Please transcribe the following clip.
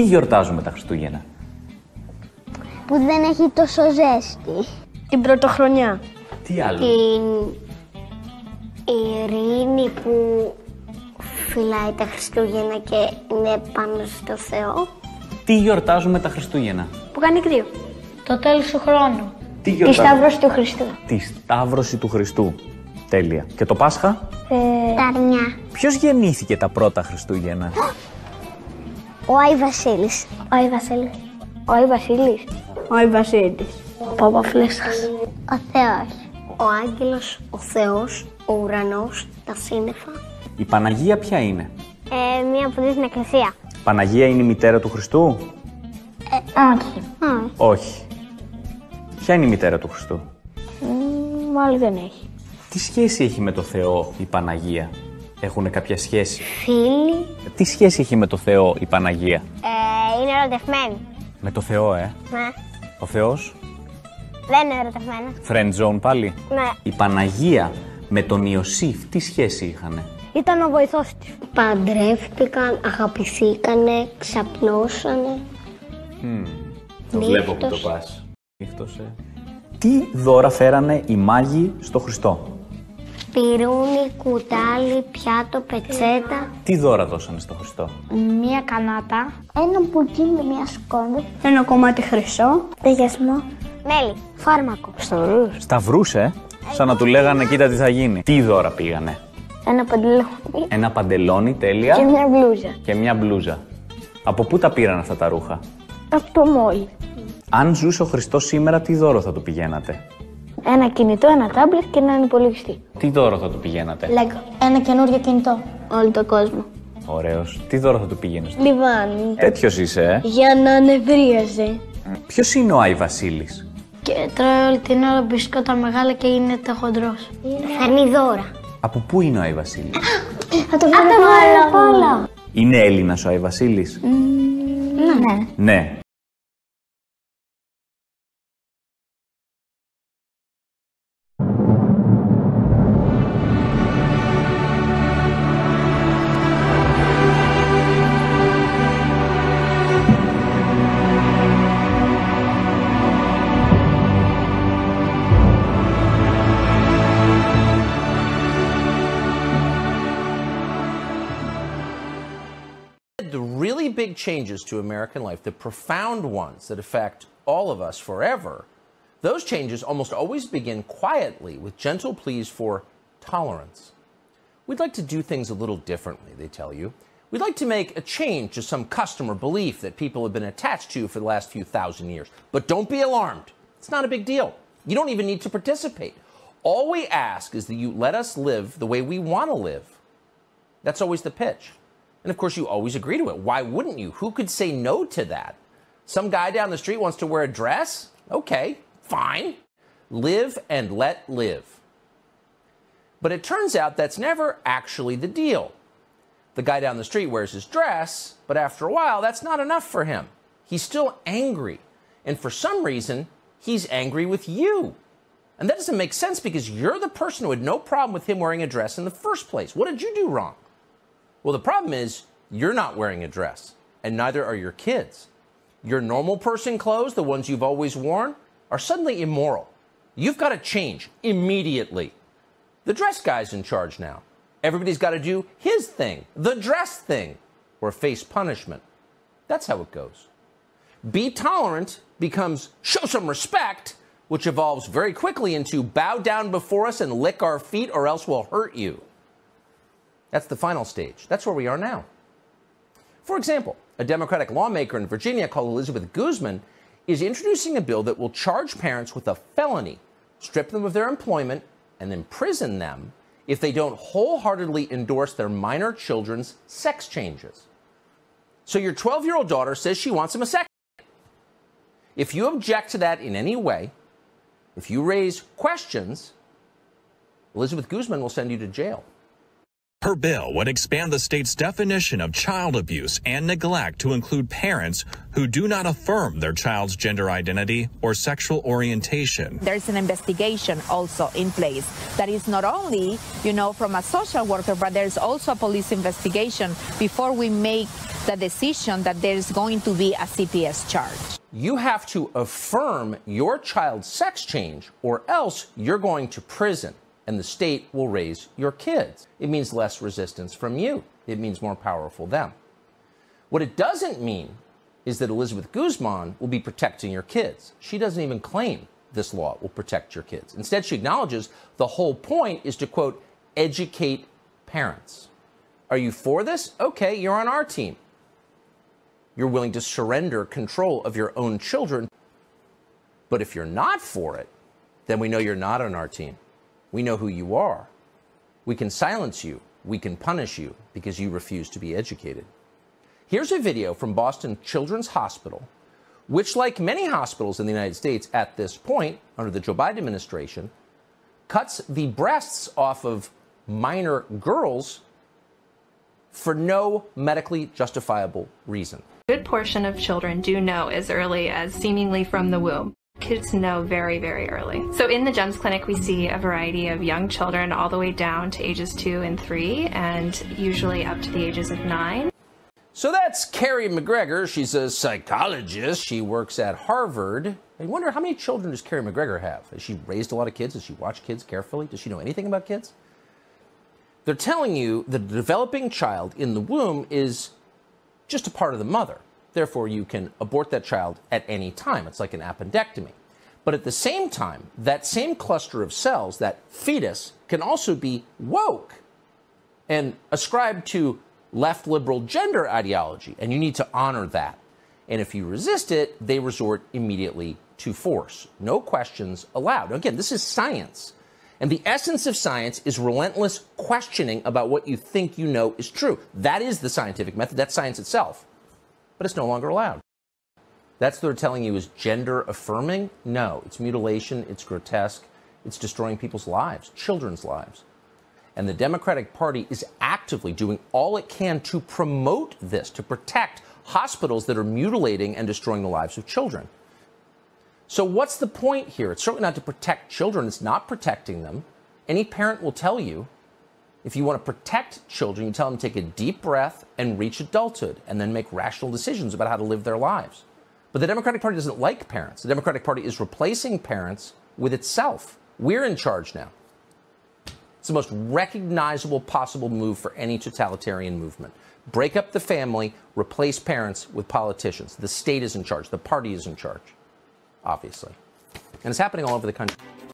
Τι γιορτάζουμε τα Χριστούγεννα? Που δεν έχει τόσο ζέστη. Την πρωτοχρονιά. Τι άλλο? Την ειρήνη που φυλάει τα Χριστούγεννα και είναι πάνω στο Θεό. Τι γιορτάζουμε τα Χριστούγεννα? Που κάνει κρύο. Το τέλος του χρόνου. Τι Τη γιορτάζουμε? Σταύρωση του Χριστού. Τη Σταύρωση του Χριστού. Τέλεια. Και το Πάσχα? Τα αρνιά. Ποιος γεννήθηκε τα πρώτα Χριστούγεννα? Ο Άι Βασίλης. Ο Άι Βασίλης. Ο Άι Βασίλης. Ο Άι Βασίλης. Ο Παπαφλέσσας. Ο Θεός. Ο Άγγελος, ο Θεός, ο ουρανός, τα σύννεφα. Η Παναγία ποια είναι? Μία που ζει στην εκκλησία. Παναγία είναι η μητέρα του Χριστού? Όχι. Όχι. Ποια είναι η μητέρα του Χριστού? Μάλλον δεν έχει. Τι σχέση έχει με το Θεό η Παναγία? Έχουνε κάποια σχέση? Φίλοι. Τι σχέση έχει με το Θεό η Παναγία? Είναι ερωτευμένοι. Με το Θεό, Ναι. Ο Θεός? Δεν είναι ερωτευμένοι. Friend zone πάλι. Ναι. Η Παναγία με τον Ιωσήφ τι σχέση είχανε? Ήταν ο βοηθός της. Παντρεύτηκαν, αγαπηθήκανε, ξαπνώσανε. Το βλέπω που το πας. Νύχτωσε. Τι δώρα φέρανε οι μάγοι στο Χριστό? Πυρούνι, κουτάλι, πιάτο, πετσέτα. Τι δώρα δώσανε στο Χριστό? Μία κανάτα. Ένα μπουκίνι, μία σκόνη. Ένα κομμάτι χρυσό. Τεγιασμό. Μέλι. Φάρμακο. Σταυρούς. Σταυρούς, σαν να του λέγανε κοίτα τι θα γίνει. Τι δώρα πήγανε? Ένα παντελόνι. Ένα παντελόνι, τέλεια. Και μια μπλούζα. Και μια μπλούζα. Από πού τα πήραν αυτά τα ρούχα? Από το μόλι. Αν ζούσε ο Χριστός σήμερα, τι δώρο θα του πηγαίνατε? Ένα κινητό, ένα τάμπλετ και έναν υπολογιστή. Τι δώρο θα του πηγαίνατε? Λέγκο. Ένα καινούριο κινητό. Όλο τον κόσμο. Ωραίος. Τι δώρο θα του πηγαίνεις? Λιβάνι. Τέτοιος είσαι, Για να ανεβρίαζε. Ποιος είναι ο Άι Βασίλης? Και τρώει όλη την ώρα μπισκότα μεγάλα και γίνεται χοντρός. Φέρνει δώρα. Από πού είναι ο Άι Βασίλης? Θα το βάλω όλα. Είναι Έλληνας ο Άι Βασίλης? Ναι. Ναι. The really big changes to American life, the profound ones that affect all of us forever, those changes almost always begin quietly with gentle pleas for tolerance. We'd like to do things a little differently, they tell you. We'd like to make a change to some custom or belief that people have been attached to for the last few thousand years. But don't be alarmed. It's not a big deal. You don't even need to participate. All we ask is that you let us live the way we want to live. That's always the pitch. And of course, you always agree to it. Why wouldn't you? Who could say no to that? Some guy down the street wants to wear a dress? Okay, fine. Live and let live. But it turns out that's never actually the deal. The guy down the street wears his dress, but after a while, that's not enough for him. He's still angry. And for some reason, he's angry with you. And that doesn't make sense because you're the person who had no problem with him wearing a dress in the first place. What did you do wrong? Well, the problem is you're not wearing a dress, and neither are your kids. Your normal person clothes, the ones you've always worn, are suddenly immoral. You've got to change immediately. The dress guy's in charge now. Everybody's got to do his thing, the dress thing, or face punishment. That's how it goes. Be tolerant becomes show some respect, which evolves very quickly into bow down before us and lick our feet or else we'll hurt you. That's the final stage. That's where we are now. For example, a Democratic lawmaker in Virginia called Elizabeth Guzman is introducing a bill that will charge parents with a felony, strip them of their employment, and imprison them if they don't wholeheartedly endorse their minor children's sex changes. So your 12-year-old daughter says she wants a vasectomy. If you object to that in any way, if you raise questions, Elizabeth Guzman will send you to jail. Her bill would expand the state's definition of child abuse and neglect to include parents who do not affirm their child's gender identity or sexual orientation. There's an investigation also in place that is not only, from a social worker, but there's also a police investigation before we make the decision that there's going to be a CPS charge. You have to affirm your child's sex change, or else you're going to prison, and the state will raise your kids. It means less resistance from you. It means more powerful them. What it doesn't mean is that Elizabeth Guzman will be protecting your kids. She doesn't even claim this law will protect your kids. Instead, she acknowledges the whole point is to, quote, educate parents. Are you for this? Okay, you're on our team. You're willing to surrender control of your own children. But if you're not for it, then we know you're not on our team. We know who you are. We can silence you. We can punish you because you refuse to be educated. Here's a video from Boston Children's Hospital, which, like many hospitals in the United States at this point, under the Joe Biden administration, cuts the breasts off of minor girls for no medically justifiable reason. A good portion of children do know as early as seemingly from the womb. Kids know very, very early. So in the GEMS clinic, we see a variety of young children all the way down to ages 2 and 3, and usually up to the ages of 9. So that's Carrie McGregor. She's a psychologist. She works at Harvard. I wonder, how many children does Carrie McGregor have? Has she raised a lot of kids? Does she watch kids carefully? Does she know anything about kids? They're telling you that the developing child in the womb is just a part of the mother. Therefore, you can abort that child at any time. It's like an appendectomy. But at the same time, that same cluster of cells, that fetus, can also be woke and ascribed to left liberal gender ideology, and you need to honor that. And if you resist it, they resort immediately to force. No questions allowed. Now, again, this is science. And the essence of science is relentless questioning about what you think you know is true. That is the scientific method. That's science itself. But it's no longer allowed. That's what they're telling you is gender affirming? No, it's mutilation, it's grotesque, it's destroying people's lives, children's lives. And the Democratic Party is actively doing all it can to promote this, to protect hospitals that are mutilating and destroying the lives of children. So what's the point here? It's certainly not to protect children. It's not protecting them. Any parent will tell you, if you want to protect children, you tell them to take a deep breath and reach adulthood and then make rational decisions about how to live their lives. But the Democratic Party doesn't like parents. The Democratic Party is replacing parents with itself. We're in charge now. It's the most recognizable possible move for any totalitarian movement. Break up the family, replace parents with politicians. The state is in charge. The party is in charge, obviously. And it's happening all over the country.